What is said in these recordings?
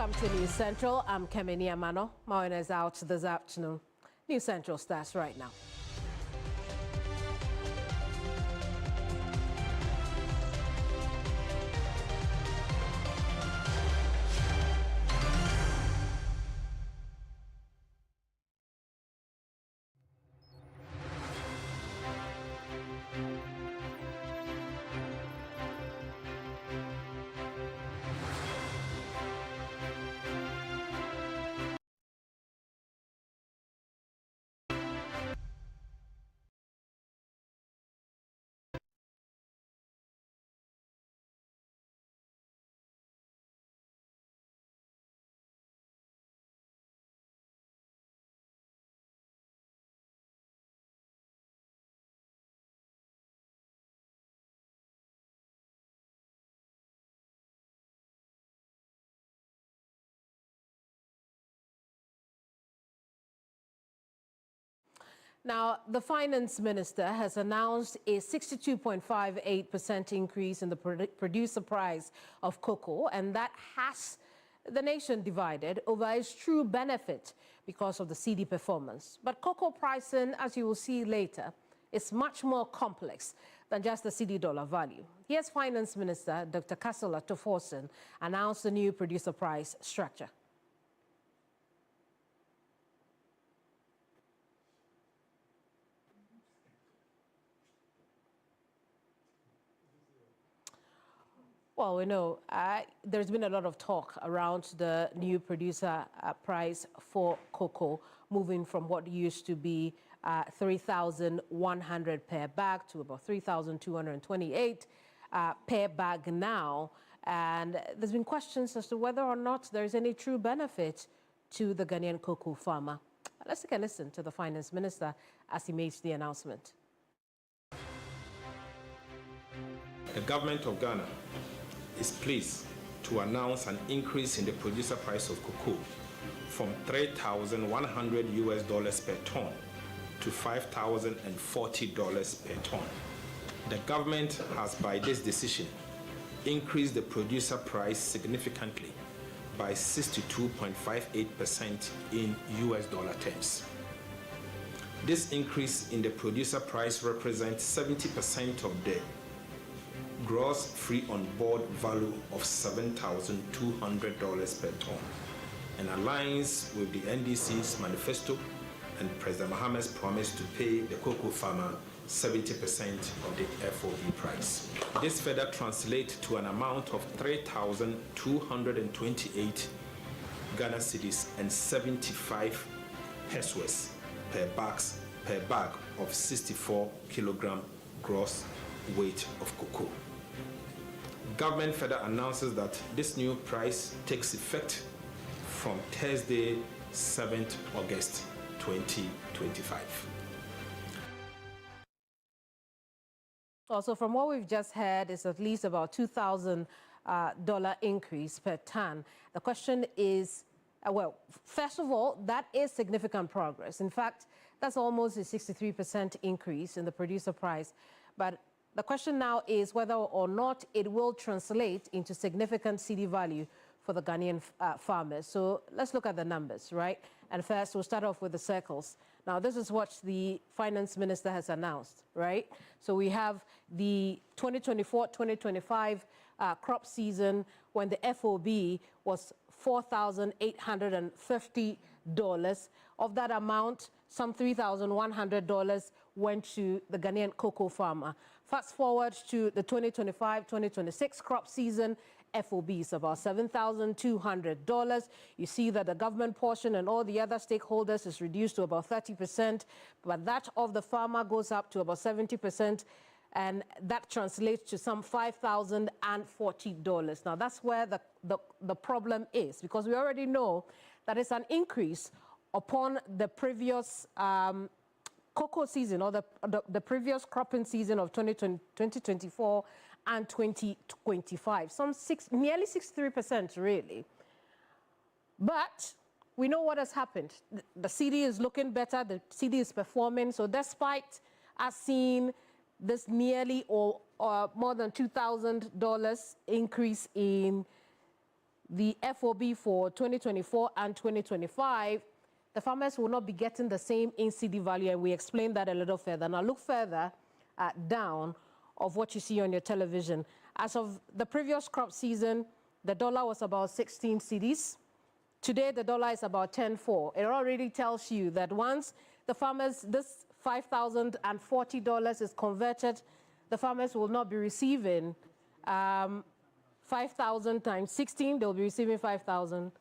Welcome to News Central. I'm Kemini Amano. Mine is out this afternoon. News Central starts right now. Now, the finance minister has announced a 62.58% increase in the producer price of cocoa, and that has the nation divided over its true benefit because of the cedi performance. But cocoa pricing, as you will see later, is much more complex than just the cedi dollar value. Here's Finance Minister Dr. Kasala Toforson announced the new producer price structure. Well, we know there's been a lot of talk around the new producer price for cocoa, moving from what used to be 3,100 per bag to about 3,228 per bag now. And there's been questions as to whether or not there's any true benefit to the Ghanaian cocoa farmer. Let's take a listen to the Finance Minister as he makes the announcement. The government of Ghana is pleased to announce an increase in the producer price of cocoa from $3,100 per ton to $5,040 per ton. The government has, by this decision, increased the producer price significantly by 62.58% in US dollar terms. This increase in the producer price represents 70% of the gross free on board value of $7,200 per ton and aligns with the NDC's manifesto and President Mohammed's promise to pay the cocoa farmer 70% of the FOB price. This further translates to an amount of 3,228 Ghana cedis and 75 pesos per bag of 64 kilogram gross weight of cocoa. Government further announces that this new price takes effect from Thursday, 7th August 2025. Also, from what we've just heard, is at least about $2,000 increase per ton. The question is, well, first of all, that is significant progress. In fact, that's almost a 63% increase in the producer price. But the question now is whether or not it will translate into significant cedi value for the Ghanaian farmers. So let's look at the numbers, right? And first, we'll start off with the circles. Now, this is what the finance minister has announced, right? So we have the 2024-2025 crop season when the FOB was $4,850. Of that amount, some $3,100 went to the Ghanaian cocoa farmer. Fast forward to the 2025-2026 crop season, FOB is about $7,200. You see that the government portion and all the other stakeholders is reduced to about 30%, but that of the farmer goes up to about 70%, and that translates to some $5,040. Now, that's where the problem is, because we already know that it's an increase upon the previous cocoa season, or the previous cropping season of 2024 and 2025, nearly 63% really. But we know what has happened. The cedi is looking better, the cedi is performing. So despite us seeing this nearly or more than $2,000 increase in the FOB for 2024 and 2025, the farmers will not be getting the same in-CD value, and we explained that a little further. Now look further down of what you see on your television. As of the previous crop season, the dollar was about 16 cedis. Today, the dollar is about 10.4. It already tells you that once the farmers, this $5,040 is converted, the farmers will not be receiving 5,000 times 16. They'll be receiving 5,000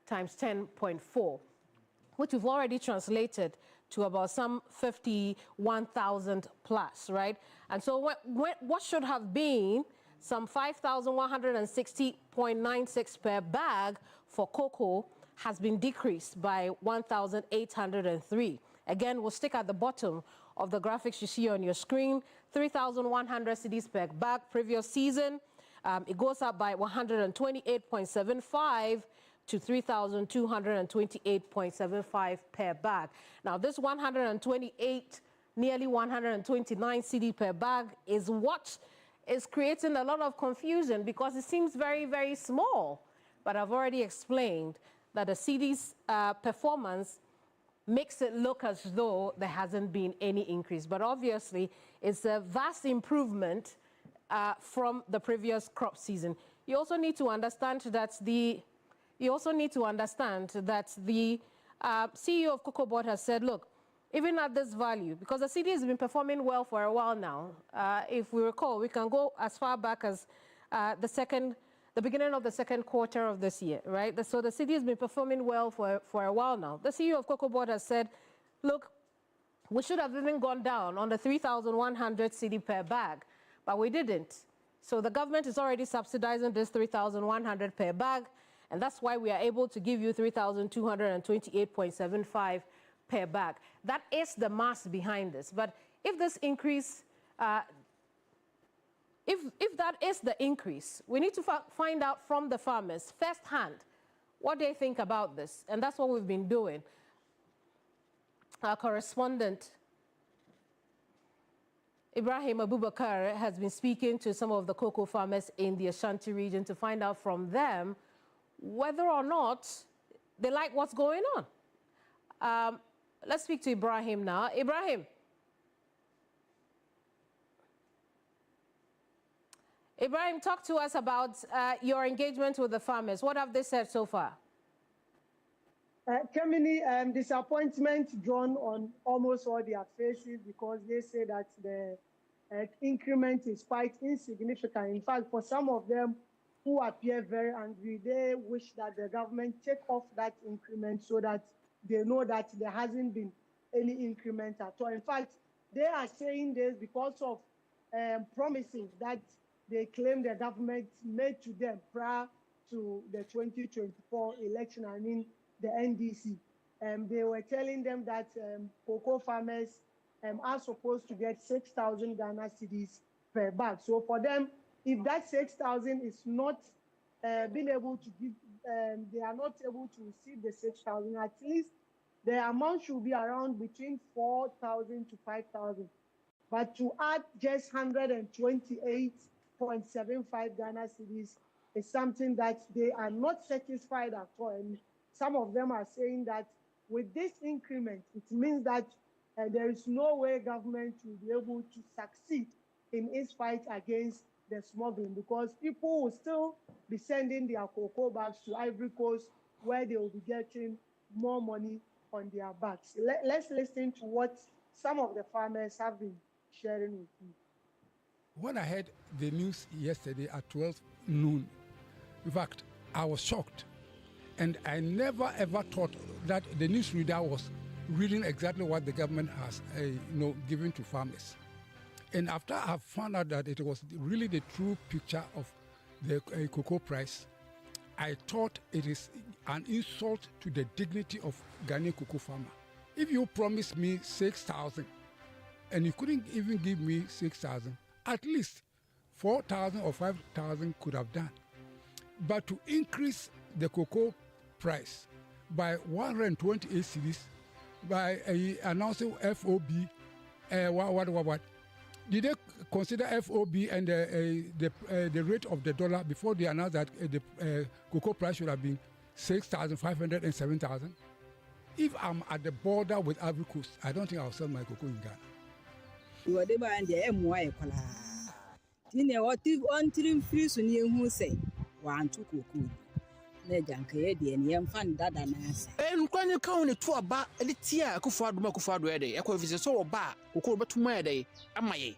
times 10.4, which we've already translated to about some 51,000 plus, right? And so what should have been some 5,160.96 per bag for cocoa has been decreased by 1,803. Again, we'll stick at the bottom of the graphics you see on your screen. 3,100 cedis per bag previous season. It goes up by 128.75 to 3,228.75 per bag. Now, this 128, nearly 129 cedi per bag is what is creating a lot of confusion because it seems very, very small. But I've already explained that the cedi's performance makes it look as though there hasn't been any increase. But obviously, it's a vast improvement from the previous crop season. You also need to understand that the CEO of Cocoa Board has said, look, even at this value, because the CD has been performing well for a while now. If we recall, we can go as far back as the beginning of the second quarter of this year, right? So the CD has been performing well for a while now. The CEO of Cocoa Board has said, look, we should have even gone down on the 3,100 CD per bag, but we didn't. So the government is already subsidizing this 3,100 per bag, and that's why we are able to give you 3,228.75 per bag. That is the mass behind this. But if this increase, if that is the increase, we need to find out from the farmers firsthand what they think about this. And that's what we've been doing. Our correspondent, Ibrahim Abubakar, has been speaking to some of the cocoa farmers in the Ashanti region to find out from them whether or not they like what's going on. Let's speak to Ibrahim now. Ibrahim, talk to us about your engagement with the farmers. What have they said so far? Kemini, disappointment drawn on almost all their faces because they say that the increment is quite insignificant. In fact, for some of them who appear very angry, they wish that the government take off that increment so that they know that there hasn't been any increment at all. In fact, they are saying this because of promises that they claim the government made to them prior to the 2024 election, I mean the NDC. They were telling them that cocoa farmers are supposed to get 6,000 Ghana cedis per bag. So for them, if that 6,000 is not being able to give, they are not able to receive the 6,000, at least the amount should be around between 4,000 to 5,000. But to add just 128.75 Ghana cedis is something that they are not satisfied at all. And some of them are saying that with this increment, it means that there is no way government will be able to succeed in its fight against the smuggling, because people will still be sending their cocoa bags to Ivory Coast where they will be getting more money on their backs. Let's listen to what some of the farmers have been sharing with you. When I heard the news yesterday at 12 noon, in fact, I was shocked. And I never ever thought that the newsreader was reading exactly what the government has given to farmers. And after I found out that it was really the true picture of the cocoa price, I thought it is an insult to the dignity of Ghanaian cocoa farmer. If you promised me 6,000 and you couldn't even give me 6,000, at least 4,000 or 5,000 could have done. But to increase the cocoa price by 128 cedis by announcing FOB, Did they consider FOB and the rate of the dollar before they announced that the cocoa price should have been 6,500 and 7,000? If I'm at the border with Ivory Coast, I don't think I'll sell my cocoa in Ghana. You are the man, the MY. Tina, what if on trim free soon who say, one to cocoa. Nejanka, and young fan that an answer. And when you count it to a bar, a little Kufad ready, a coefficient so bar, who call but to my day, am I?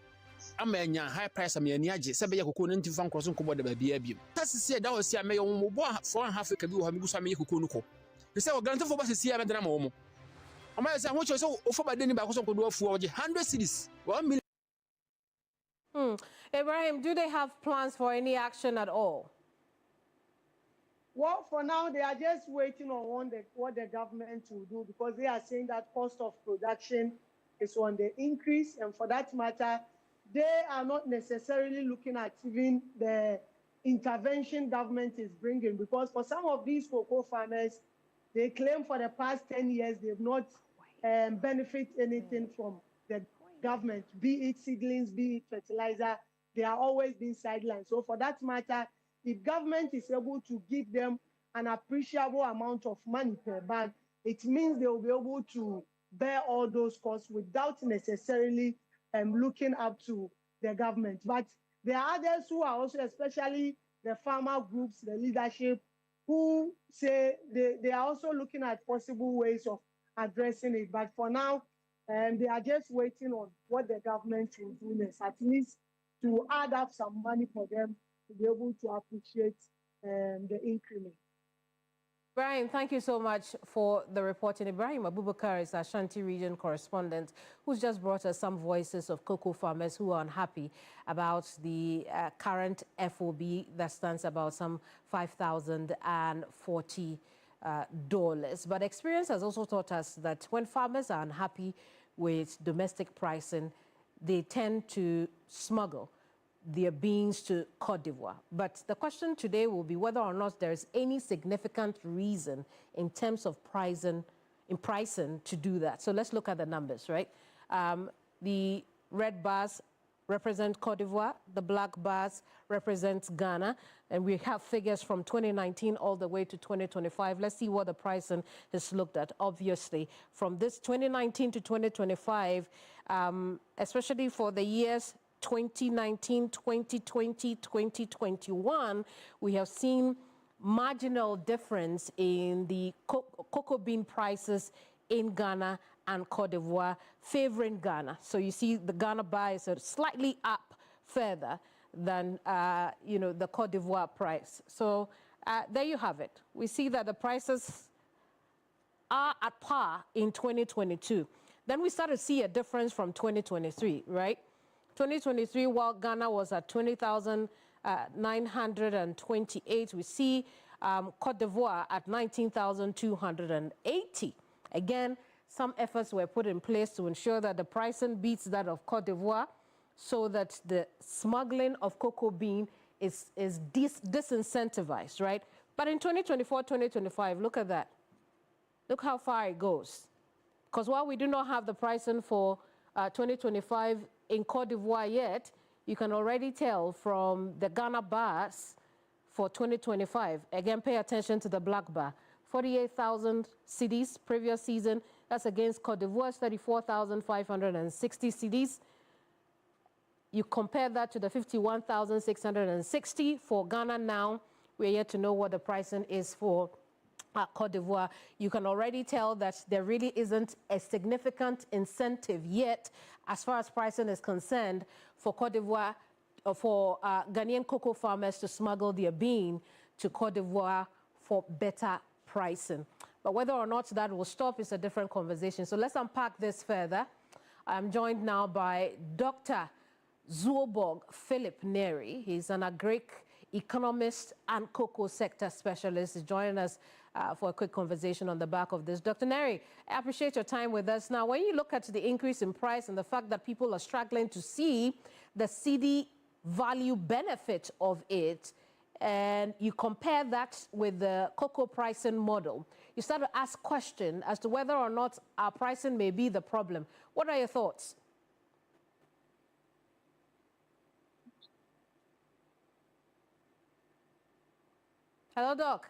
I'm a high price of me and Yaji, Sabia Kukun to Fan Crossing Cobo de Baby. That's said, that was a may own 4.5 a view of Musami Kukunuko. You say, granted for us to see a drama. I might say, what you saw offer by Denny Bacoso could do for 100 cities. 1 million. Ibrahim, do they have plans for any action at all? Well, for now, they are just waiting on what the government will do, because they are saying that cost of production is on the increase. And for that matter, they are not necessarily looking at even the intervention government is bringing, because for some of these cocoa farmers, they claim for the past 10 years, they've not benefit anything from the government, be it seedlings, be it fertilizer. They are always being sidelined. So for that matter, if government is able to give them an appreciable amount of money per bag, it means they will be able to bear all those costs without necessarily looking up to the government. But there are others who are also, especially the farmer groups, the leadership, who say they are also looking at possible ways of addressing it. But for now, they are just waiting on what the government will do next, at least to add up some money for them to be able to appreciate the increment. Ibrahim, thank you so much for the reporting. Ibrahim Abubakar is Ashanti region correspondent who's just brought us some voices of cocoa farmers who are unhappy about the current FOB that stands about some $5,040. But experience has also taught us that when farmers are unhappy with domestic pricing, they tend to smuggle their beans to Cote d'Ivoire. But the question today will be whether or not there is any significant reason in terms of pricing to do that. So let's look at the numbers, right? The red bars represent Cote d'Ivoire, the black bars represent Ghana, and we have figures from 2019 all the way to 2025. Let's see what the pricing has looked at. Obviously, from this 2019 to 2025, especially for the years 2019, 2020, 2021, we have seen marginal difference in the cocoa bean prices in Ghana and Cote d'Ivoire, favoring Ghana. So you see the Ghana bar is slightly up further than the Cote d'Ivoire price. So there you have it. We see that the prices are at par in 2022. Then we start to see a difference from 2023, right? 2023, while Ghana was at 20,928, we see Cote d'Ivoire at 19,280. Again, some efforts were put in place to ensure that the pricing beats that of Cote d'Ivoire so that the smuggling of cocoa bean is disincentivized, right? But in 2024, 2025, look at that. Look how far it goes. Because while we do not have the pricing for 2025 in Cote d'Ivoire yet, you can already tell from the Ghana bars for 2025. Again, pay attention to the black bar. 48,000 cedis previous season. That's against Cote d'Ivoire's 34,560 cedis. You compare that to the 51,660 for Ghana now. We're yet to know what the pricing is for Cote d'Ivoire. You can already tell that there really isn't a significant incentive yet as far as pricing is concerned for Cote d'Ivoire, for Ghanaian cocoa farmers to smuggle their bean to Cote d'Ivoire for better pricing. But whether or not that will stop is a different conversation. So let's unpack this further. I'm joined now by Dr. Zuoborg Philip Neri. He's an agric economist and cocoa sector specialist. He's joining us for a quick conversation on the back of this. Dr. Neri, I appreciate your time with us. Now, when you look at the increase in price and the fact that people are struggling to see the CD value benefit of it, and you compare that with the cocoa pricing model, you start to ask questions as to whether or not our pricing may be the problem. What are your thoughts? Hello, Doc.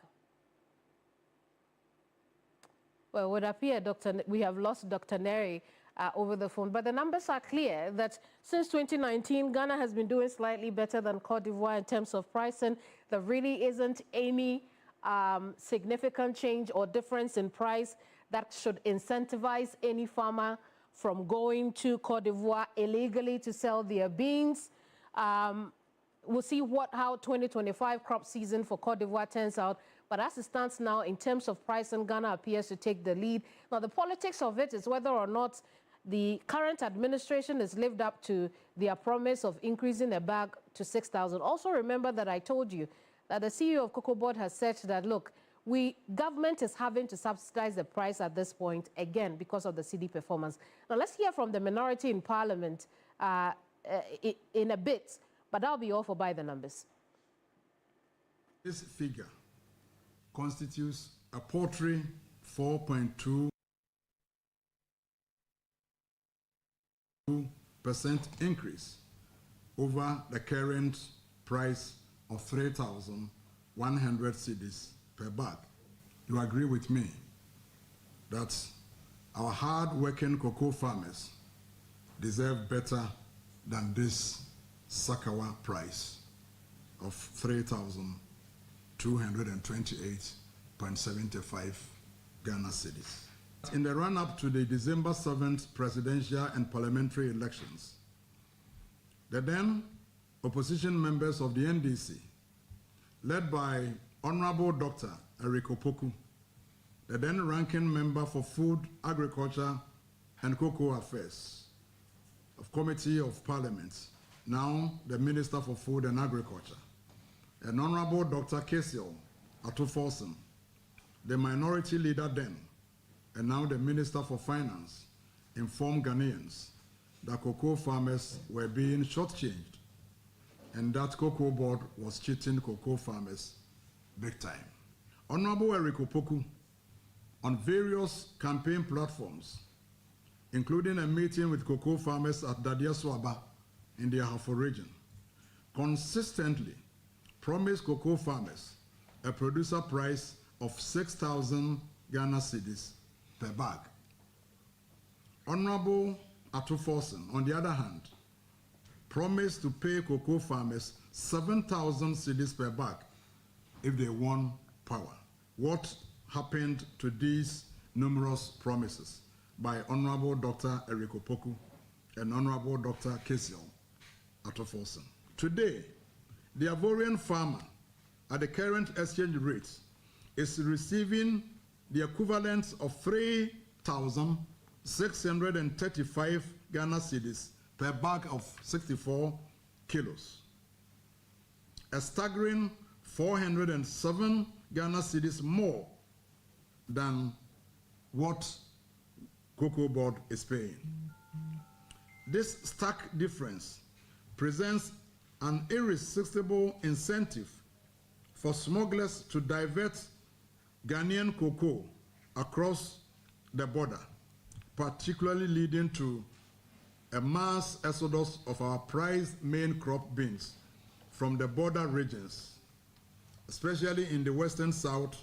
Well, it would appear, we have lost Dr. Neri over the phone, but the numbers are clear that since 2019, Ghana has been doing slightly better than Cote d'Ivoire in terms of pricing. There really isn't any significant change or difference in price that should incentivize any farmer from going to Cote d'Ivoire illegally to sell their beans. We'll see how 2025 crop season for Cote d'Ivoire turns out. But as it stands now, in terms of pricing, Ghana appears to take the lead. Now, the politics of it is whether or not the current administration has lived up to their promise of increasing the bag to 6,000. Also, remember that I told you that the CEO of Cocoa Board has said that, look, government is having to subsidize the price at this point, again, because of the CD performance. Now, let's hear from the minority in Parliament in a bit, but that'll be all for By the Numbers. This figure constitutes a paltry 4.2% increase over the current price of 3,100 cedis per bag. You agree with me that our hard-working cocoa farmers deserve better than this Sakawa price of 3,228.75 Ghana cedis. In the run-up to the December 7th presidential and parliamentary elections, the then opposition members of the NDC, led by Honorable Dr. Eric Opoku, the then ranking member for Food, Agriculture and Cocoa Affairs of Committee of Parliament, now the Minister for Food and Agriculture, and Honorable Dr. Kesiel Atuforsen, the minority leader then, and now the Minister for Finance, informed Ghanaians that cocoa farmers were being shortchanged and that Cocoa Board was cheating cocoa farmers big time. Honorable Eric Opoku, on various campaign platforms, including a meeting with cocoa farmers at Dadia Swaba in the Ahafo region, consistently promised cocoa farmers a producer price of 6,000 Ghana cedis per bag. Honorable Atuforsen, on the other hand, promised to pay cocoa farmers 7,000 cedis per bag if they won power. What happened to these numerous promises by Honorable Dr. Eric Opoku and Honorable Dr. Kesiel Atuforsen? Today, the Ivorian farmer at the current exchange rate is receiving the equivalent of 3,635 Ghana cedis per bag of 64 kilos. A staggering 407 Ghana cedis more than what Cocoa Board is paying. This stark difference presents an irresistible incentive for smugglers to divert Ghanaian cocoa across the border, particularly leading to a mass exodus of our prized main crop beans from the border regions, especially in the Western South,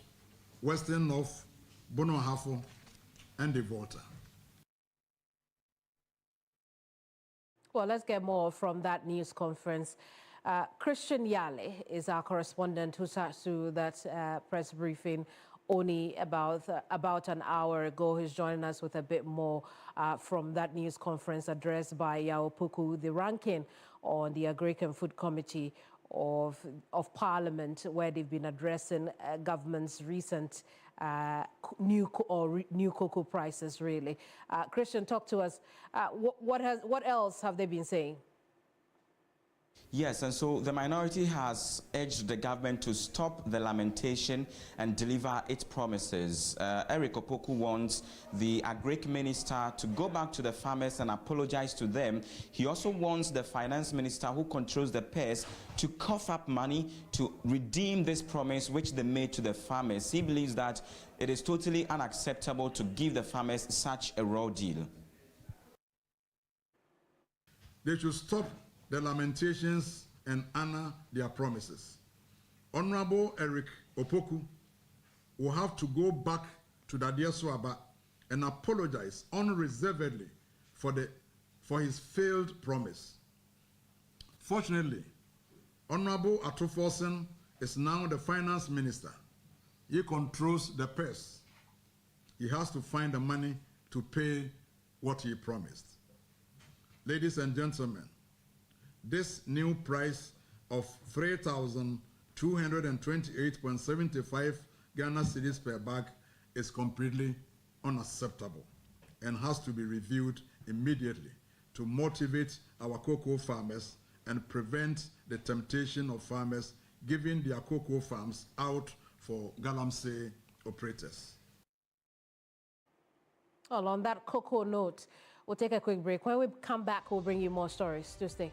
Western North, Bono Ahafo, and the Volta. Well, let's get more from that news conference. Christian Yale is our correspondent who sat through that press briefing only about an hour ago. He's joining us with a bit more from that news conference addressed by Yao Puku, the ranking on the Agric and Food Committee of Parliament, where they've been addressing government's recent new cocoa prices, really. Christian, talk to us. What else have they been saying? Yes, and so the minority has urged the government to stop the lamentation and deliver its promises. Eric Opoku wants the Agric Minister to go back to the farmers and apologize to them. He also wants the Finance Minister, who controls the purse, to cough up money to redeem this promise which they made to the farmers. He believes that it is totally unacceptable to give the farmers such a raw deal. They should stop the lamentations and honor their promises. Honorable Eric Opoku will have to go back to Dadia Swaba and apologize unreservedly for his failed promise. Fortunately, Honorable Atoforsen is now the finance minister. He controls the purse. He has to find the money to pay what he promised. Ladies and gentlemen, this new price of 3,228.75 Ghana cedis per bag is completely unacceptable and has to be reviewed immediately to motivate our cocoa farmers and prevent the temptation of farmers giving their cocoa farms out for galamsey operators. Well, on that cocoa note, we'll take a quick break. When we come back, we'll bring you more stories. Do stay.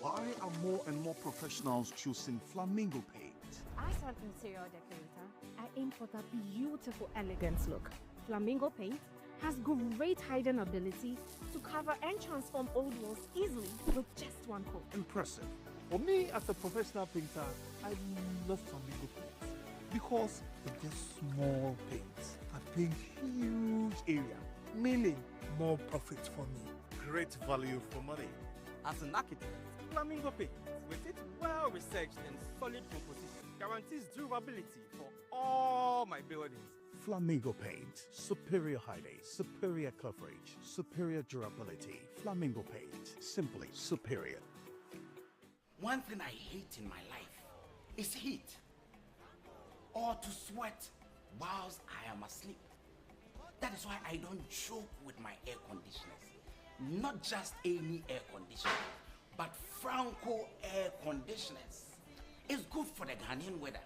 Why are more and more professionals choosing Flamingo paint? As an interior decorator, I aim for that beautiful elegance look. Flamingo paint has great hiding ability to cover and transform old walls easily with just one coat. Impressive. For me, as a professional painter, I love Flamingo paints because they're just small paints that paint huge area, meaning more profit for me. Great value for money. As an architect, Flamingo paint, with its well-researched and solid composition, guarantees durability for all my buildings. Flamingo paint, superior hiding, superior coverage, superior durability. Flamingo paint, simply superior. One thing I hate in my life is heat, or to sweat whilst I am asleep. That is why I don't joke with my air conditioners. Not just any air conditioner, but Franco air conditioners. It's good for the Ghanaian weather,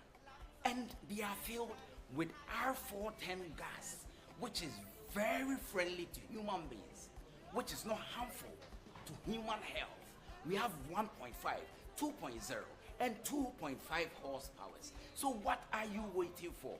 and they are filled with R410 gas, which is very friendly to human beings, which is not harmful to human health. We have 1.5, 2.0, and 2.5 horsepower. So what are you waiting for?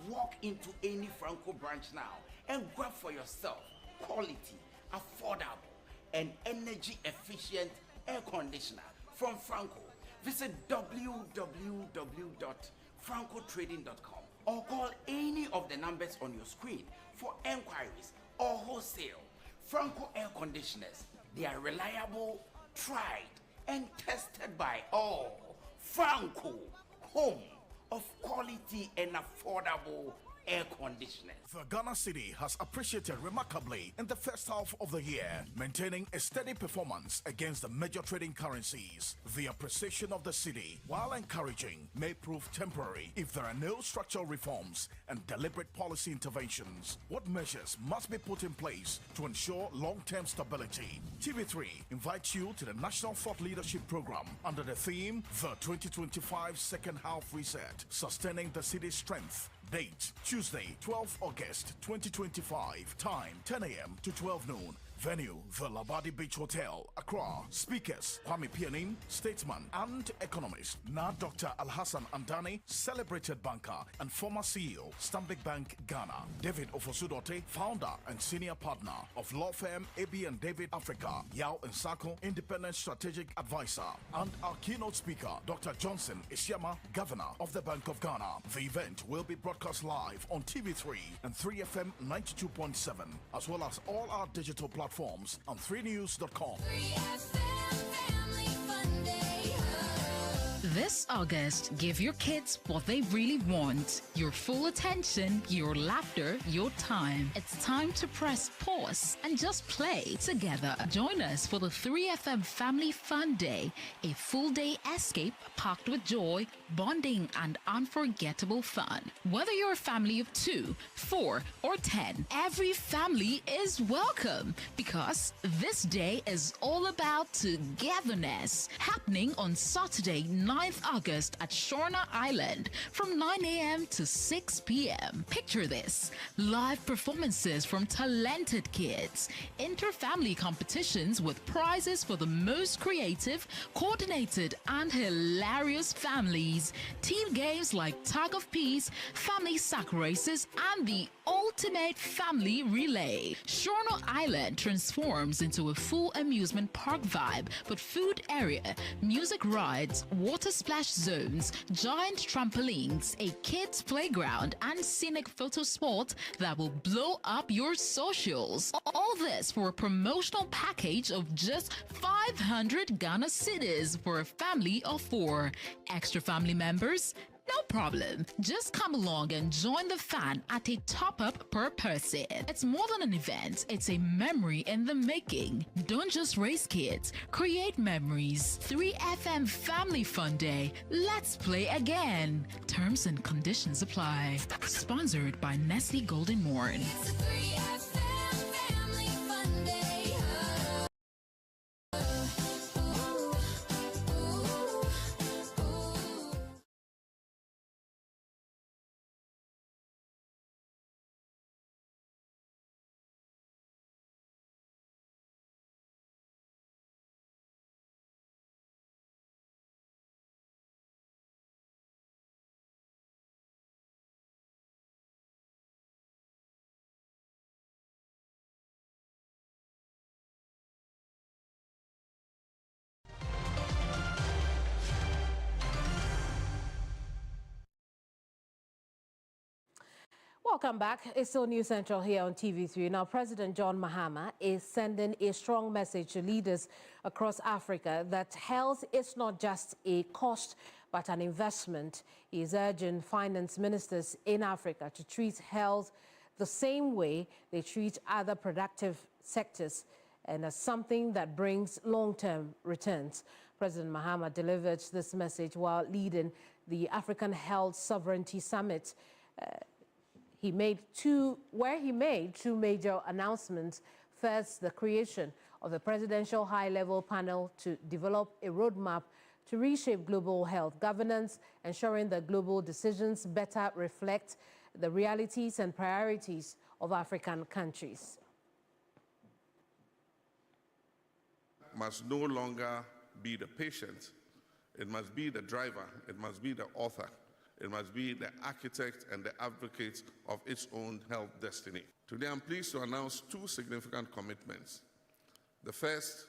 Walk into any Franco branch now and grab for yourself quality, affordable, and energy efficient air conditioner from Franco. Visit www.francotrading.com or call any of the numbers on your screen for enquiries or wholesale. Franco air conditioners, they are reliable, tried, and tested by all. Franco, home of quality and affordable air conditioners. The Ghana City has appreciated remarkably in the first half of the year, maintaining a steady performance against the major trading currencies. The appreciation of the city, while encouraging, may prove temporary if there are no structural reforms and deliberate policy interventions. What measures must be put in place to ensure long-term stability? TV3 invites you to the National Thought Leadership Program under the theme, The 2025 Second Half Reset, Sustaining the City's Strength. Date, Tuesday, 12 August 2025. Time, 10 a.m. to 12 noon. Venue, the Labadi Beach Hotel, Accra. Speakers, Kwame Pianin, statesman and economist. Now Dr. Alhassan Andani, celebrated banker and former CEO, Stanbic Bank, Ghana. David Ofosudote, founder and senior partner of law firm AB and David Africa. Yao Nsako, independent strategic advisor. And our keynote speaker, Dr. Johnson Isiama, governor of the Bank of Ghana. The event will be broadcast live on TV3 and 3FM 92.7, as well as all our digital platforms on 3news.com. This August, give your kids what they really want. Your full attention, your laughter, your time. It's time to press pause and just play together. Join us for the 3FM Family Fun Day, a full-day escape packed with joy, bonding, and unforgettable fun. Whether you're a family of 2, 4, or 10, every family is welcome because this day is all about togetherness. Happening on Saturday, 9 9th August at Shorna Island from 9 a.m. to 6 p.m. Picture this: live performances from talented kids, inter-family competitions with prizes for the most creative, coordinated, and hilarious families, team games like tag of peace, family sack races, and the ultimate family relay. Shorno Island transforms into a full amusement park vibe, but food area, music rides, water splash zones, giant trampolines, a kids playground, and scenic photo spot that will blow up your socials. All this for a promotional package of just 500 Ghana cedis for a family of 4. Extra family members? No problem. Just come along and join the fun at a top-up per person. It's more than an event. It's a memory in the making. Don't just raise kids. Create memories. 3FM Family Fun Day. Let's play again. Terms and conditions apply. Sponsored by Nestle Golden Morn. Welcome back. It's still News Central here on TV3. Now, President John Mahama is sending a strong message to leaders across Africa that health is not just a cost, but an investment. He is urging finance ministers in Africa to treat health the same way they treat other productive sectors and as something that brings long-term returns. President Mahama delivered this message while leading the African Health Sovereignty Summit. He made two major announcements. First, the creation of the Presidential High-Level Panel to develop a roadmap to reshape global health governance, ensuring that global decisions better reflect the realities and priorities of African countries. Must no longer be the patient. It must be the driver. It must be the author. It must be the architect and the advocate of its own health destiny. Today, I'm pleased to announce two significant commitments. The first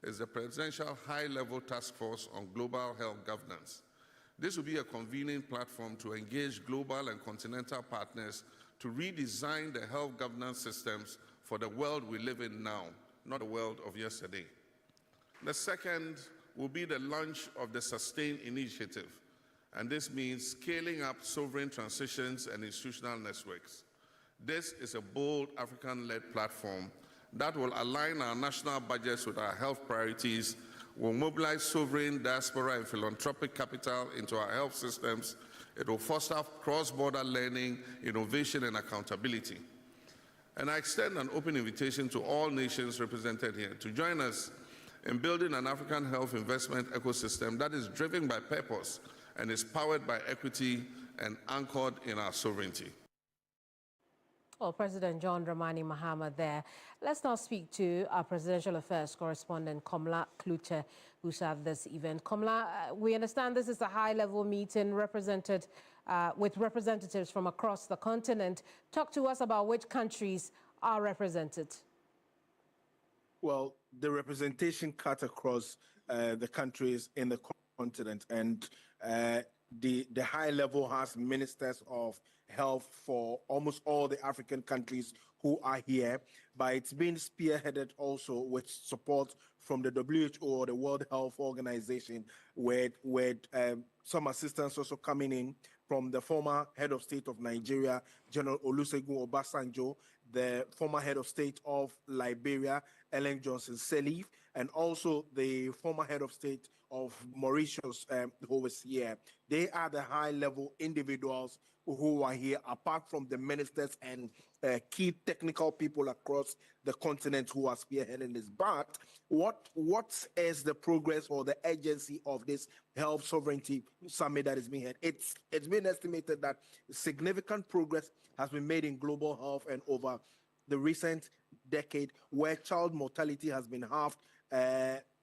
is the Presidential High-Level Task Force on Global Health Governance. This will be a convening platform to engage global and continental partners to redesign the health governance systems for the world we live in now, not the world of yesterday. The second will be the launch of the Sustain Initiative, and this means scaling up sovereign transitions and institutional networks. This is a bold African-led platform that will align our national budgets with our health priorities, will mobilize sovereign, diaspora, and philanthropic capital into our health systems. It will foster cross-border learning, innovation, and accountability. And I extend an open invitation to all nations represented here to join us in building an African health investment ecosystem that is driven by purpose and is powered by equity and anchored in our sovereignty. Well, President John Dramani Mahama there. Let's now speak to our presidential affairs correspondent, Komla Kluche, who's at this event. Komla, we understand this is a high-level meeting represented with representatives from across the continent. Talk to us about which countries are represented. Well, the representation cut across the countries in the continent, and the high level has ministers of health for almost all the African countries who are here, but it's been spearheaded also with support from the WHO or the World Health Organization, with some assistance also coming in from the former head of state of Nigeria, General Olusegun Obasanjo, the former head of state of Liberia, Ellen Johnson Sirleaf, and also the former head of state of Mauritius, who was here. They are the high-level individuals who are here, apart from the ministers and key technical people across the continent who are spearheading this. But what is the progress or the urgency of this health sovereignty summit that is being had? It's been estimated that significant progress has been made in global health and over the recent decade, where child mortality has been halved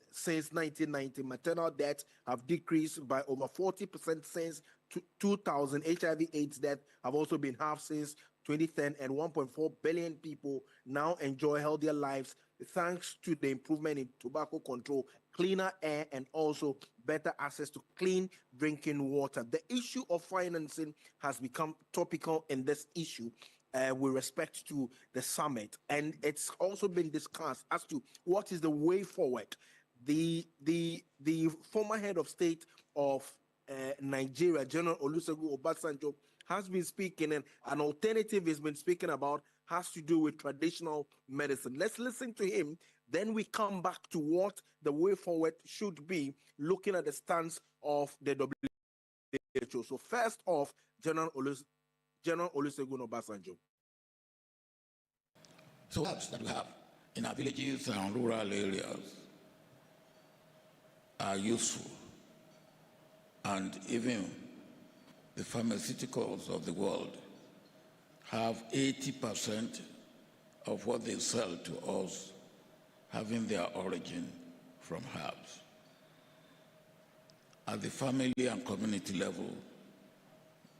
since 1990. Maternal deaths have decreased by over 40% since 2000. HIV/AIDS deaths have also been halved since 2010, and 1.4 billion people now enjoy healthier lives thanks to the improvement in tobacco control, cleaner air, and also better access to clean drinking water. The issue of financing has become topical in this issue with respect to the summit, and it's also been discussed as to what is the way forward. The former head of state of Nigeria, General Olusegun Obasanjo, has been speaking, and an alternative he's been speaking about has to do with traditional medicine. Let's listen to him, then we come back to what the way forward should be, looking at the stance of the WHO. So first off, General Olusegun Obasanjo. So apps that we have in our villages and rural areas are useful, and even the pharmaceuticals of the world have 80% of what they sell to us having their origin from herbs. At the family and community level,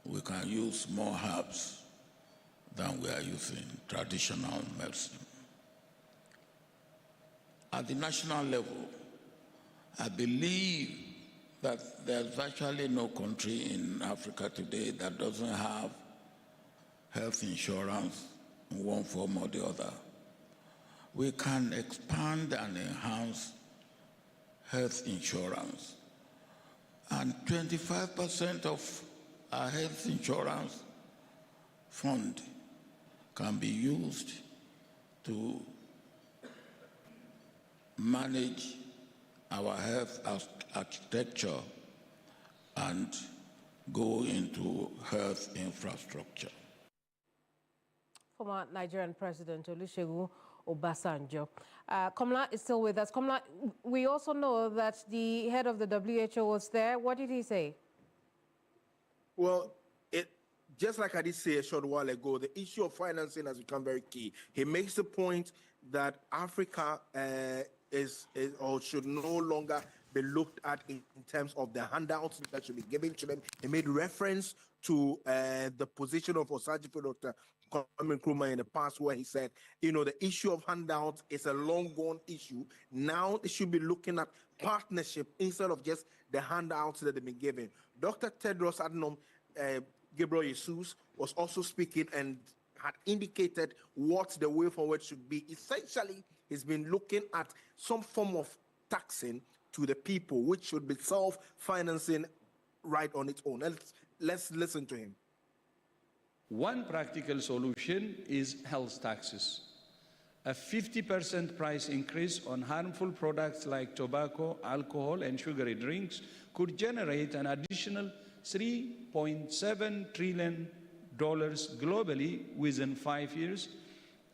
we can use more herbs than we are using traditional medicine. At the national level, I believe that there's virtually no country in Africa today that doesn't have health insurance in one form or the other. We can expand and enhance health insurance, and 25% of our health insurance fund can be used to manage our health architecture and go into health infrastructure. Former Nigerian President Olusegun Obasanjo. Komla is still with us. Komla, we also know that the head of the WHO was there. What did he say? Well, just like I did say a short while ago, the issue of financing has become very key. He makes the point that Africa or should no longer be looked at in terms of the handouts that should be given to them. He made reference to the position of Osagyefo Dr. Kwame Nkrumah in the past, where he said, the issue of handouts is a long-gone issue. Now they should be looking at partnership instead of just the handouts that they've been given. Dr. Tedros Adhanom Ghebreyesus was also speaking and had indicated what the way forward should be. Essentially, he's been looking at some form of taxing to the people, which should be self-financing right on its own. Let's listen to him. One practical solution is health taxes. A 50% price increase on harmful products like tobacco, alcohol, and sugary drinks could generate an additional $3.7 trillion globally within 5 years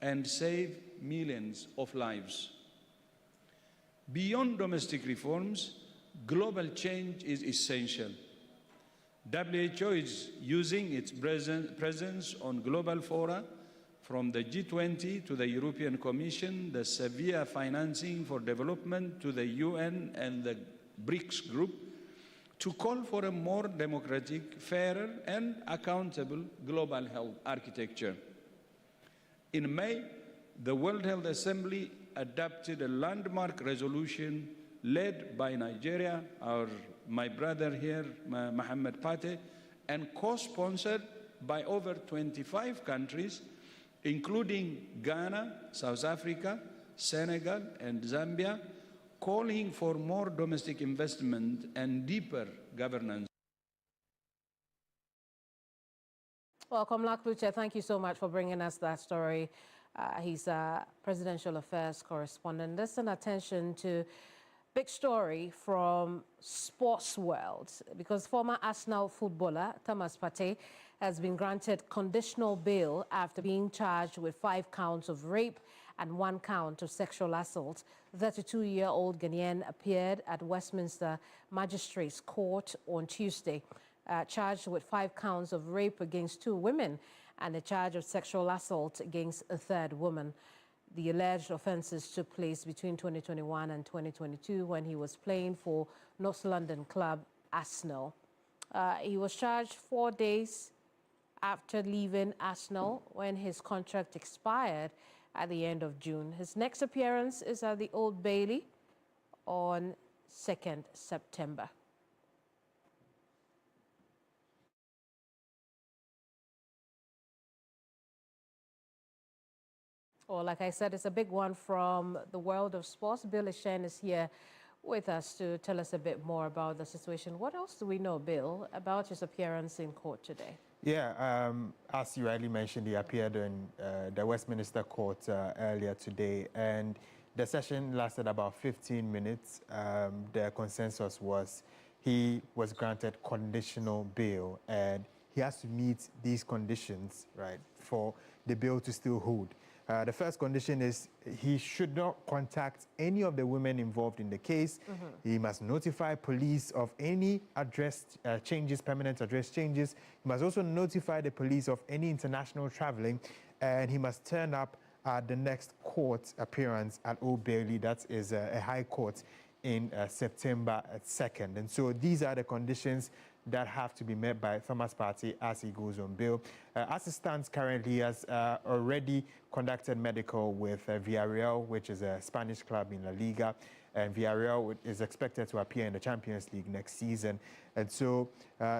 and save millions of lives. Beyond domestic reforms, global change is essential. WHO is using its presence on global fora, from the G20 to the European Commission, the severe financing for development to the UN and the BRICS group, to call for a more democratic, fairer, and accountable global health architecture. In May, the World Health Assembly adopted a landmark resolution led by Nigeria, my brother here, Mohammed Partey, and co-sponsored by over 25 countries, including Ghana, South Africa, Senegal, and Zambia, calling for more domestic investment and deeper governance. Well, Komla Kluche, thank you so much for bringing us that story. He's a presidential affairs correspondent. There's an attention to big story from sports world because former Arsenal footballer Thomas Partey has been granted conditional bail after being charged with 5 counts of rape and 1 count of sexual assault. The 32-year-old Ghanaian appeared at Westminster Magistrates Court on Tuesday, charged with 5 counts of rape against 2 women and a charge of sexual assault against a 3rd woman. The alleged offences took place between 2021 and 2022 when he was playing for North London club Arsenal. He was charged 4 days after leaving Arsenal when his contract expired at the end of June. His next appearance is at the Old Bailey on 2nd September. Well, like I said, it's a big one from the world of sports. Bill Ishen is here with us to tell us a bit more about the situation. What else do we know, Bill, about his appearance in court today? Yeah, as you rightly mentioned, he appeared in the Westminster Court earlier today, and the session lasted about 15 minutes. The consensus was he was granted conditional bail, and he has to meet these conditions, right, for the bail to still hold. The first condition is he should not contact any of the women involved in the case. He must notify police of any address changes, permanent address changes. He must also notify the police of any international traveling, and he must turn up at the next court appearance at Old Bailey. That is a high court in September 2nd. And so these are the conditions that have to be met by Thomas Partey as he goes on bail. As it stands currently, he has already conducted medical with Villarreal, which is a Spanish club in La Liga, and Villarreal is expected to appear in the Champions League next season. And so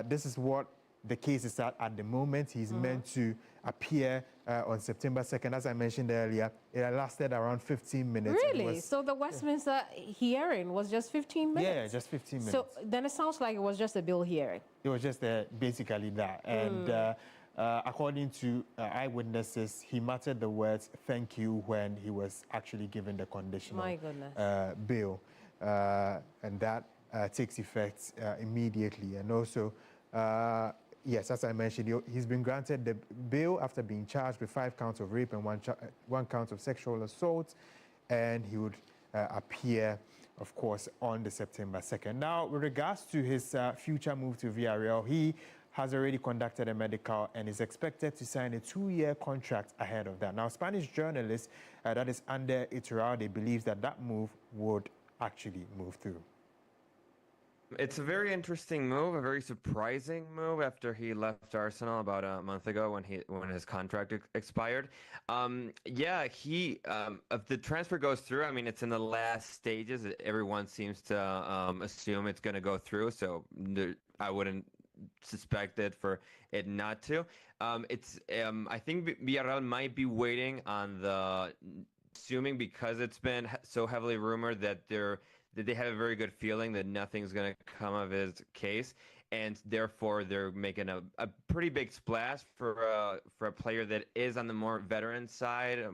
this is what the case is at the moment. He's meant to appear on September 2nd. As I mentioned earlier, it lasted around 15 minutes. Really? So the Westminster hearing was just 15 minutes? Yeah, just 15 minutes. So then it sounds like it was just a bill hearing. It was just basically that. And according to eyewitnesses, he muttered the words, "thank you," when he was actually given the conditional bail. And that takes effect immediately. And also, yes, as I mentioned, he's been granted the bail after being charged with 5 counts of rape and 1 count of sexual assault, and he would appear, of course, on the September 2nd. Now, with regards to his future move to Villarreal, he has already conducted a medical and is expected to sign a 2-year contract ahead of that. Now, Spanish journalists that is under Iturralde believes that that move would actually move through. It's a very interesting move, a very surprising move after he left Arsenal about a month ago when his contract expired. Yeah, if the transfer goes through, I mean, it's in the last stages. Everyone seems to assume it's going to go through, so I wouldn't suspect it for it not to. I think Villarreal might be waiting on assuming because it's been so heavily rumored that they have a very good feeling that nothing's going to come of his case, and therefore they're making a pretty big splash for a player that is on the more veteran side,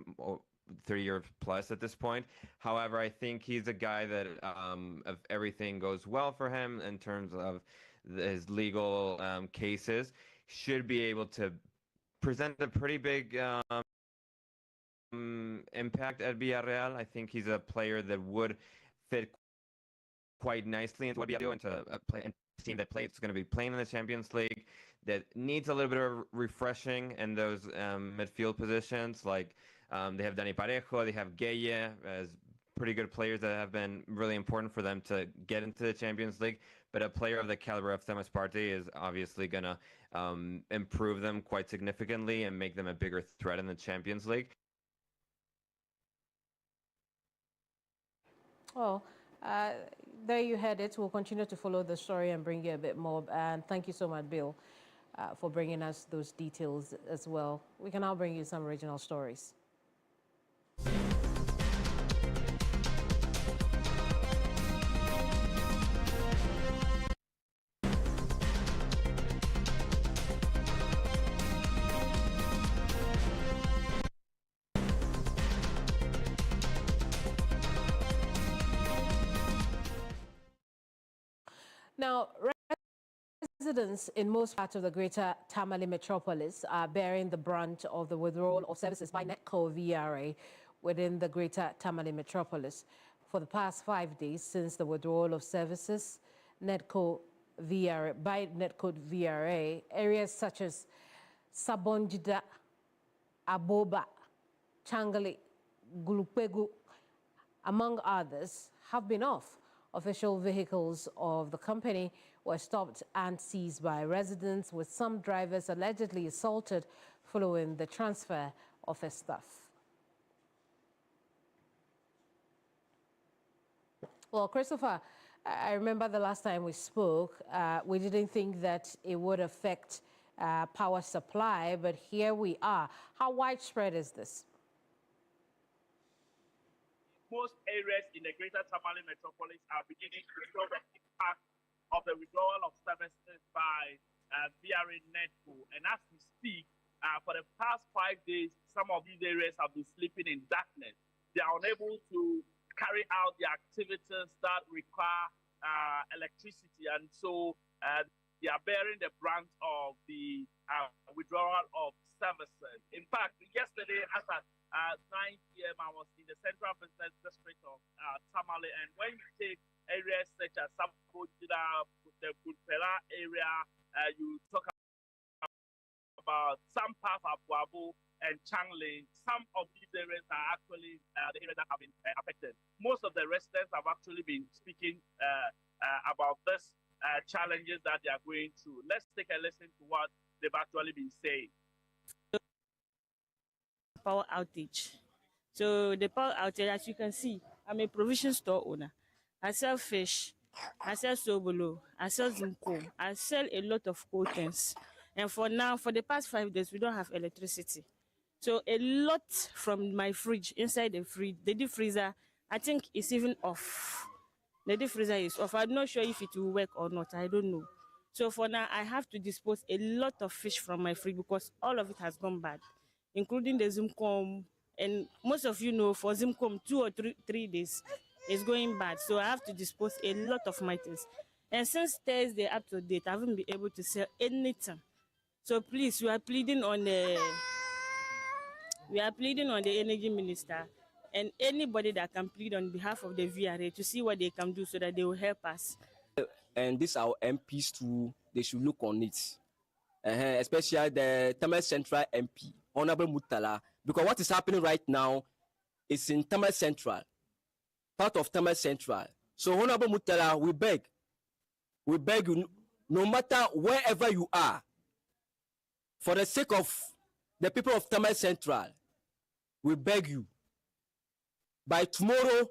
30 years plus at this point. However, I think he's a guy that if everything goes well for him in terms of his legal cases, should be able to present a pretty big impact at Villarreal. I think he's a player that would fit quite nicely into what Villarreal into a team that it's going to be playing in the Champions League, that needs a little bit of refreshing in those midfield positions. Like they have Dani Parejo, they have Gueye as pretty good players that have been really important for them to get into the Champions League. But a player of the caliber of Thomas Partey is obviously going to improve them quite significantly and make them a bigger threat in the Champions League. Well, there you had it. We'll continue to follow the story and bring you a bit more. And thank you so much, Bill, for bringing us those details as well. We can now bring you some original stories. Now, residents in most parts of the greater Tamale metropolis are bearing the brunt of the withdrawal of services by NEDCO VRA within the greater Tamale metropolis. For the past 5 days since the withdrawal of services by NEDCO VRA, areas such as Sabonjida, Aboba, Changali, Gulupegu, among others, have been off. Official vehicles of the company were stopped and seized by residents, with some drivers allegedly assaulted following the transfer of their stuff. Well, Christopher, I remember the last time we spoke, we didn't think that it would affect power supply, but here we are. How widespread is this? Most areas in the greater Tamale metropolis are beginning to feel the impact of the withdrawal of services by VRA NEDCO. And as we speak, for the past 5 days, some of these areas have been sleeping in darkness. They are unable to carry out the activities that require electricity, and so they are bearing the brunt of the withdrawal of services. In fact, yesterday, as at 9 p.m., I was in the central business district of Tamale, and when you take areas such as Sabojida, the Gulpera area, you talk about some parts of Bawku and Changle. Some of these areas are actually the areas that have been affected. Most of the residents have actually been speaking about this challenges that they are going through. Let's take a listen to what they've actually been saying. Power outage. So the power outage, as you can see, I'm a provision store owner. I sell fish, I sell sobolo, I sell zimko, I sell a lot of cold things. And for now, for the past 5 days, we don't have electricity. So a lot from my fridge, inside the fridge, the deep freezer, I think it's even off. The deep freezer is off. I'm not sure if it will work or not. I don't know. So for now, I have to dispose a lot of fish from my fridge because all of it has gone bad, including the Zimcom. And most of you know, for Zimcom, 2 or 3 days, it's going bad. So I have to dispose a lot of my things. And since Thursday up to date, I haven't been able to sell anything. So please, we are pleading on the energy minister and anybody that can plead on behalf of the VRA to see what they can do so that they will help us. And this our MPs too, they should look on it. Especially the Tamale Central MP, Honorable Mutala, because what is happening right now is in Tamale Central, part of Tamale Central. So Honorable Mutala, we beg you, no matter wherever you are, for the sake of the people of Tamale Central, we beg you, by tomorrow,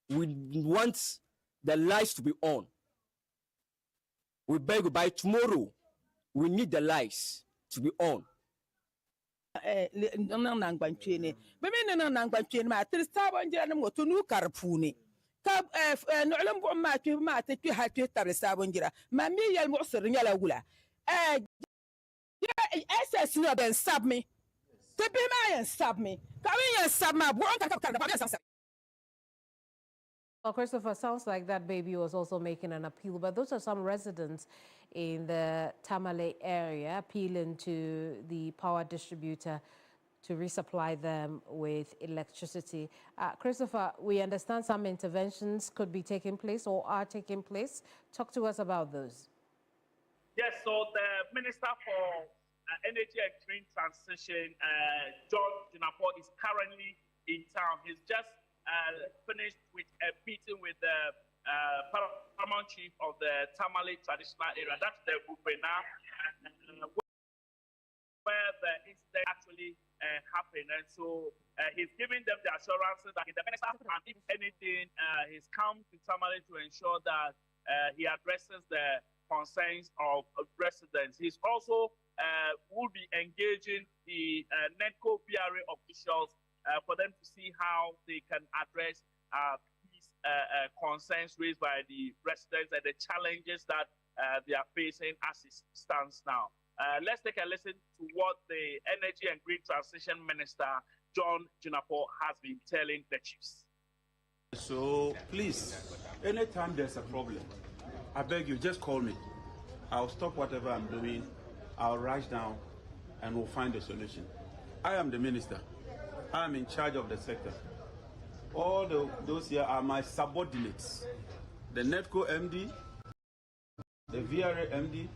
we want the lights to be on. We beg you, by tomorrow, we need the lights to be on. Well, Christopher, sounds like that baby was also making an appeal, but those are some residents in the Tamale area appealing to the power distributor to resupply them with electricity. Christopher, we understand some interventions could be taking place or are taking place. Talk to us about those. Yes, so the Minister for Energy and Green Transition, John Junapo, is currently in town. He's just finished with a meeting with the paramount chief of the Tamale traditional area. That's the Bupena, where the incident actually happened. And so he's giving them the assurances that the minister, and if anything, he's come to Tamale to ensure that he addresses the concerns of residents. He's also will be engaging the NEDCO VRA officials for them to see how they can address these concerns raised by the residents and the challenges that they are facing as it stands now. Let's take a listen to what the Energy and Green Transition Minister, John Junapo, has been telling the chiefs. So please, anytime there's a problem, I beg you, just call me. I'll stop whatever I'm doing. I'll rush down and we'll find a solution. I am the minister. I am in charge of the sector. All those here are my subordinates. The NETCO MD, the VRA MD,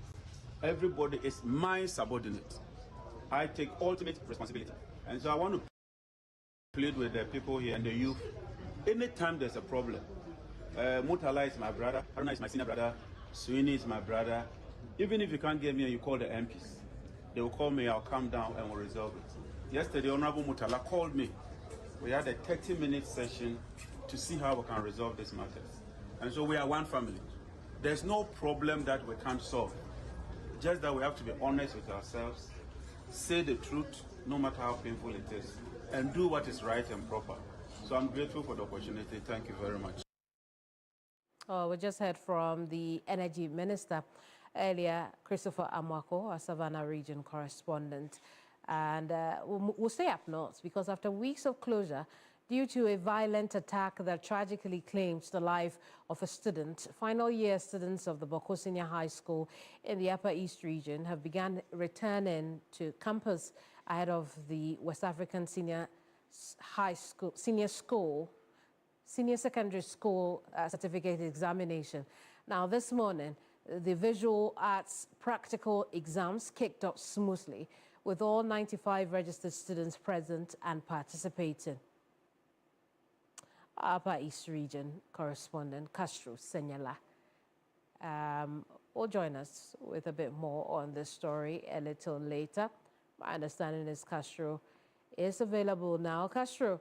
everybody is my subordinate. I take ultimate responsibility. And so I want to plead with the people here and the youth. Anytime there's a problem, Mutala is my brother, Haruna is my senior brother, Sweeney is my brother. Even if you can't get me and you call the MPs, they will call me, I'll come down and we'll resolve it. Yesterday, Honorable Mutala called me. We had a 30-minute session to see how we can resolve these matters. And so we are one family. There's no problem that we can't solve. Just that we have to be honest with ourselves, say the truth, no matter how painful it is, and do what is right and proper. So I'm grateful for the opportunity. Thank you very much. Oh, we just heard from the Energy Minister earlier, Christopher Amwako, our Savannah region correspondent. And we'll stay up north because after weeks of closure, due to a violent attack that tragically claimed the life of a student, final year students of the Bawku Senior High School in the Upper East region have begun returning to campus ahead of the West African Senior Secondary School certificate examination. Now, this morning, the visual arts practical exams kicked off smoothly, with all 95 registered students present and participating. Upper East Region correspondent Castro Senyala will join us with a bit more on this story a little later. My understanding is Castro is available now. Castro,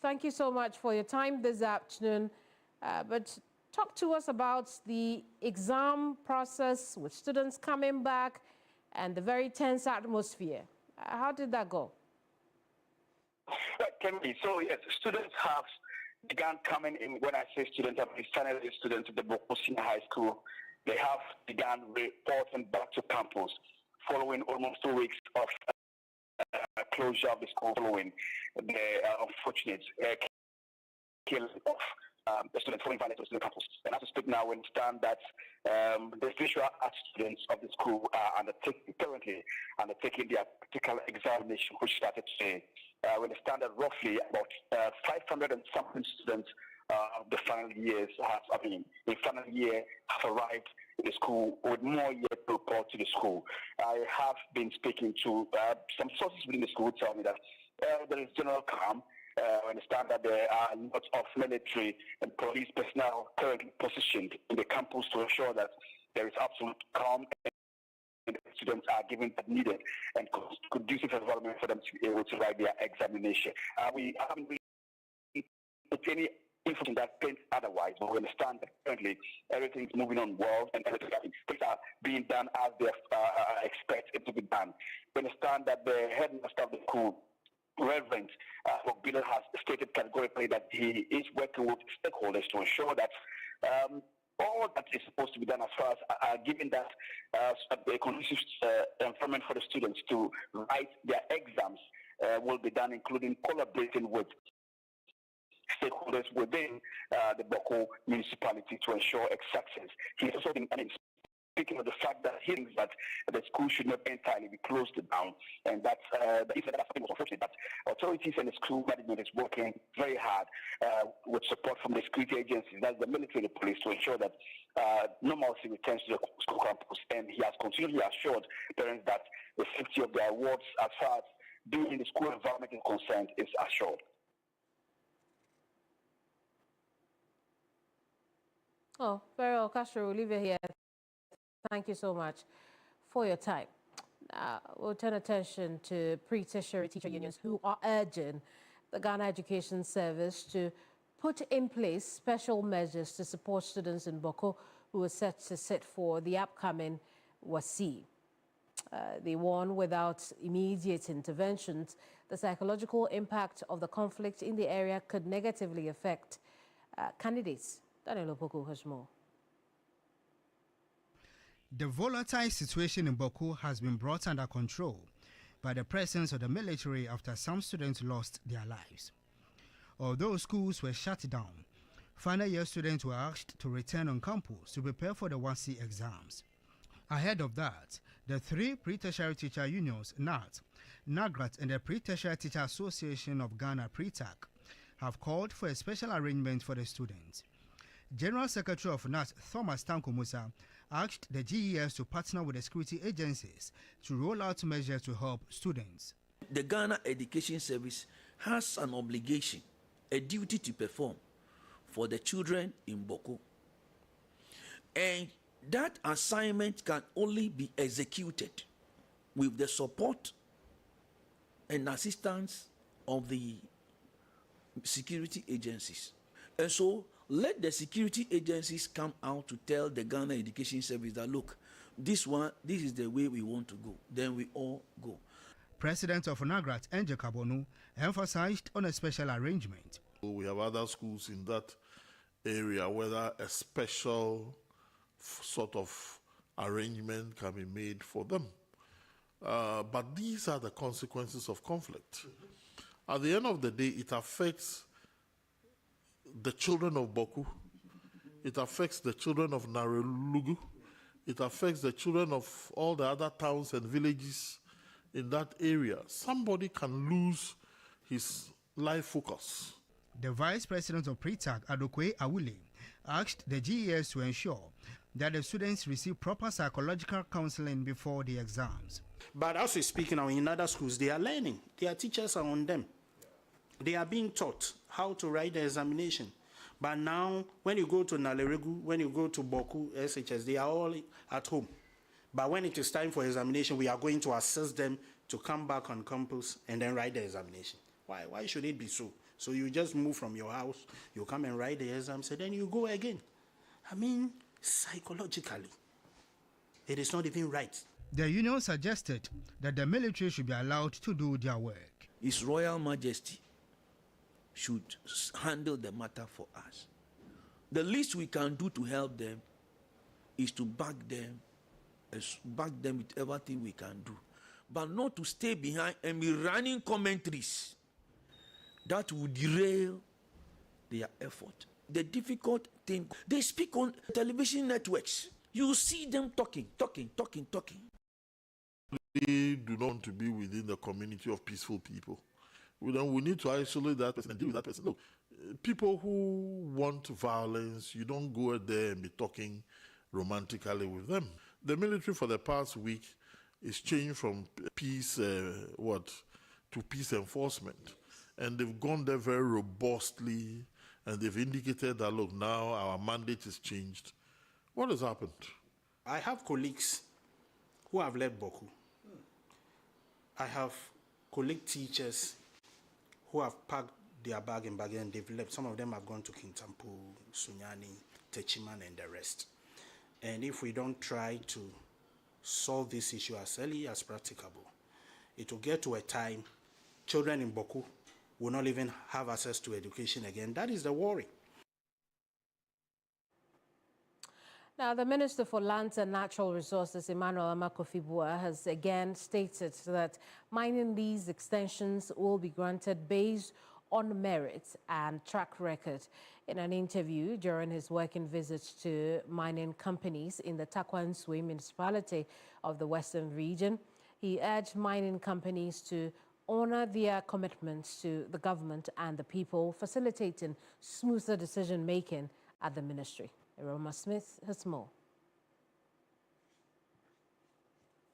thank you so much for your time this afternoon. But talk to us about the exam process with students coming back and the very tense atmosphere. How did that go? So yes, students have begun coming in. When I say students, I mean final year students at the Bawku Senior High School. They have begun reporting back to campus following almost 2 weeks of closure of the school following the unfortunate killing of the students following violence on the campus. And as we speak now, we understand that the visual art students of the school are currently undertaking their practical examination, which started today. We understand that roughly about 500 and something students of the final years have arrived in the school, with more yet to report to the school. I have been speaking to some sources within the school who tell me that there is general calm. I understand that there are lots of military and police personnel currently positioned in the campus to ensure that there is absolute calm and the students are given the needed and conducive environment for them to be able to write their examination. We haven't really put any information that paints otherwise, but we understand that currently everything is moving on well and things are being done as they expect it to be done. We understand that the headmaster of the school, Reverend Bawku, has stated categorically that he is working with stakeholders to ensure that all that is supposed to be done as far as giving that a conducive environment for the students to write their exams will be done, including collaborating with stakeholders within the Bawku municipality to ensure its success. He's also been speaking of the fact that he thinks that the school should not entirely be closed down, and that the effect that was unfortunate. That authorities and the school management is working very hard with support from the security agencies, that's the military and the police, to ensure that normalcy returns to the school campus. And he has continually assured parents that the safety of their wards, as far as being in the school environment is concerned, is assured. Oh, very well, Castro, we'll leave it here. Thank you so much for your time. We'll turn attention to pre-tertiary teacher unions who are urging the Ghana Education Service to put in place special measures to support students in Bawku who are set to sit for the upcoming WASI. They warn without immediate interventions, the psychological impact of the conflict in the area could negatively affect candidates. Daniel Opoku has more. The volatile situation in Bawku has been brought under control by the presence of the military after some students lost their lives. Although schools were shut down, Final year students were asked to return on campus to prepare for the 1C exams. Ahead of that, the three pre-tertiary teacher unions, NAT, NAGRAT, and the Pre-Tertiary Teacher Association of Ghana, PRETAC, have called for a special arrangement for the students. General Secretary of NAT, Thomas Tanko Musa, asked the GES to partner with the security agencies to roll out measures to help students. The Ghana Education Service has an obligation, a duty to perform for the children in Bawku. And that assignment can only be executed with the support and assistance of the security agencies. And so let the security agencies come out to tell the Ghana Education Service that, look, this is the way we want to go. Then we all go. President of NAGRAT, Enje Kabonu, emphasized on a special arrangement. We have other schools in that area, whether a special sort of arrangement can be made for them. But these are the consequences of conflict. At the end of the day, it affects the children of Bawku, it affects the children of Narulugu, it affects the children of all the other towns and villages in that area. Somebody can lose his life focus. The Vice President of PRETAC, Adokwe Awule, asked the GES to ensure that the students receive proper psychological counseling before the exams. But as we speak now, in other schools, they are learning. Their teachers are on them. They are being taught how to write the examination. But now, when you go to Naleregu, when you go to Bawku, SHS, they are all at home. But when it is time for examination, we are going to assist them to come back on campus and then write the examination. Why should it be so? So you just move from your house, you come and write the exams, and then you go again. I mean, psychologically, it is not even right. The union suggested that the military should be allowed to do their work. His Royal Majesty should handle the matter for us. The least we can do to help them is to back them with everything we can do, but not to stay behind and be running commentaries that would derail their effort. The difficult thing, they speak on television networks. You see them talking. They do not want to be within the community of peaceful people. We need to isolate that person and deal with that person. Look, people who want violence, you don't go there and be talking romantically with them. The military for the past week is changed from peace, to peace enforcement. And they've gone there very robustly, and they've indicated that, look, now our mandate is changed. What has happened? I have colleagues who have left Bawku. I have colleague teachers who have packed their bag and they've left. Some of them have gone to Kintampo, Sunyani, Techiman, and the rest. And if we don't try to solve this issue as early as practicable, it will get to a time children in Bawku will not even have access to education again. That is the worry. Now, the Minister for Lands and Natural Resources, Emmanuel Amakofibua, has again stated that mining lease extensions will be granted based on merit and track record. In an interview during his working visit to mining companies in the Takwansui municipality of the Western region, he urged mining companies to honor their commitments to the government and the people, facilitating smoother decision-making at the ministry. Roma Smith has more.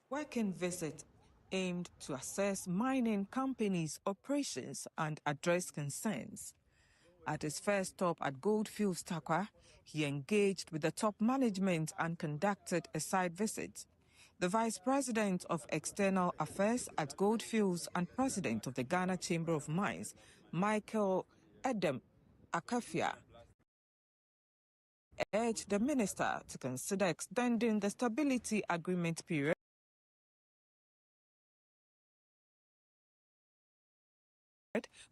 Working visit aimed to assess mining companies' operations and address concerns. At his first stop at Goldfields Takwa, he engaged with the top management and conducted a site visit. The Vice President of External Affairs at Goldfields and President of the Ghana Chamber of Mines, Michael Edem Akafia, urged the minister to consider extending the stability agreement period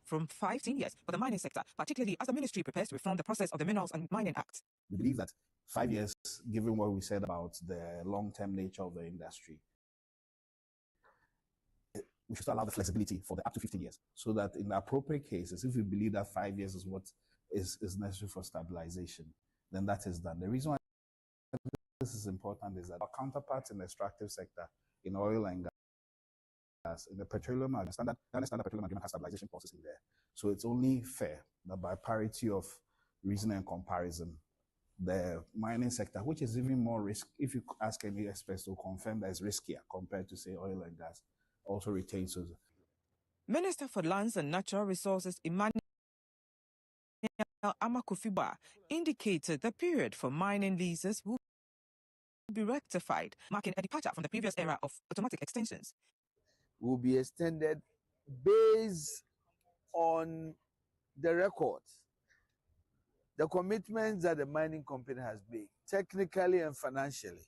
from 5 to 10 years for the mining sector, particularly as the ministry prepares to reform the process of the Minerals and Mining Act. We believe that 5 years, given what we said about the long-term nature of the industry, we should allow the flexibility for the up to 15 years, so that in appropriate cases, if we believe that 5 years is what is necessary for stabilization, then that is done. The reason why this is important is that our counterparts in the extractive sector, in oil and gas, in the petroleum agreement, standard petroleum agreement has stabilization clauses in there. So it's only fair that by parity of reason and comparison, the mining sector, which is even more risk, if you ask any experts to confirm that it's riskier compared to, say, oil and gas, also retains those. Minister for Lands and Natural Resources, Emmanuel Amakofiba, indicated the period for mining leases will be rectified, marking a departure from the previous era of automatic extensions. Will be extended based on the records, the commitments that the mining company has made, technically and financially.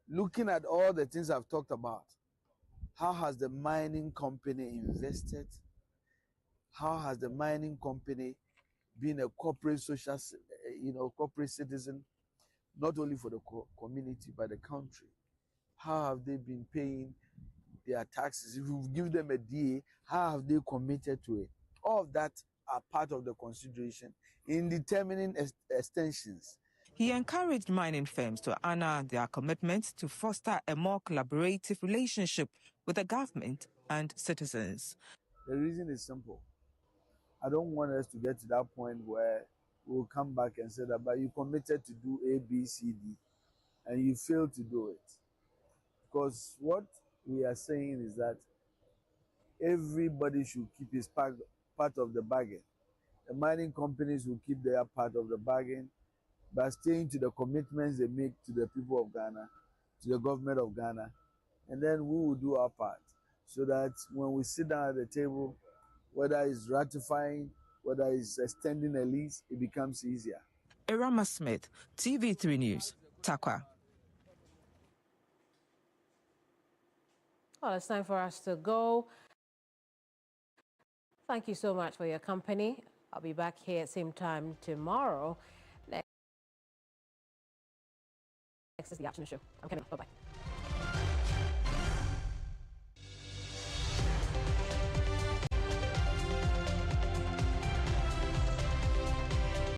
Looking at all the things I've talked about, how has the mining company invested? How has the mining company been a corporate social, corporate citizen, not only for the community, but the country? How have they been paying their taxes? If you give them a DA, how have they committed to it? All of that are part of the consideration in determining extensions. He encouraged mining firms to honor their commitments to foster a more collaborative relationship with the government and citizens. The reason is simple. I don't want us to get to that point where we'll come back and say that, but you committed to do A, B, C, D, and you failed to do it. Because what we are saying is that everybody should keep his part of the bargain. The mining companies will keep their part of the bargain by staying to the commitments they make to the people of Ghana, to the government of Ghana, and then we will do our part so that when we sit down at the table, whether it's ratifying, whether it's extending a lease, it becomes easier. Irama Smith, TV3 News, Takwa. Well, it's time for us to go. Thank you so much for your company. I'll be back here at the same time tomorrow. Next is the afternoon show. I'm Kenny. Bye-bye.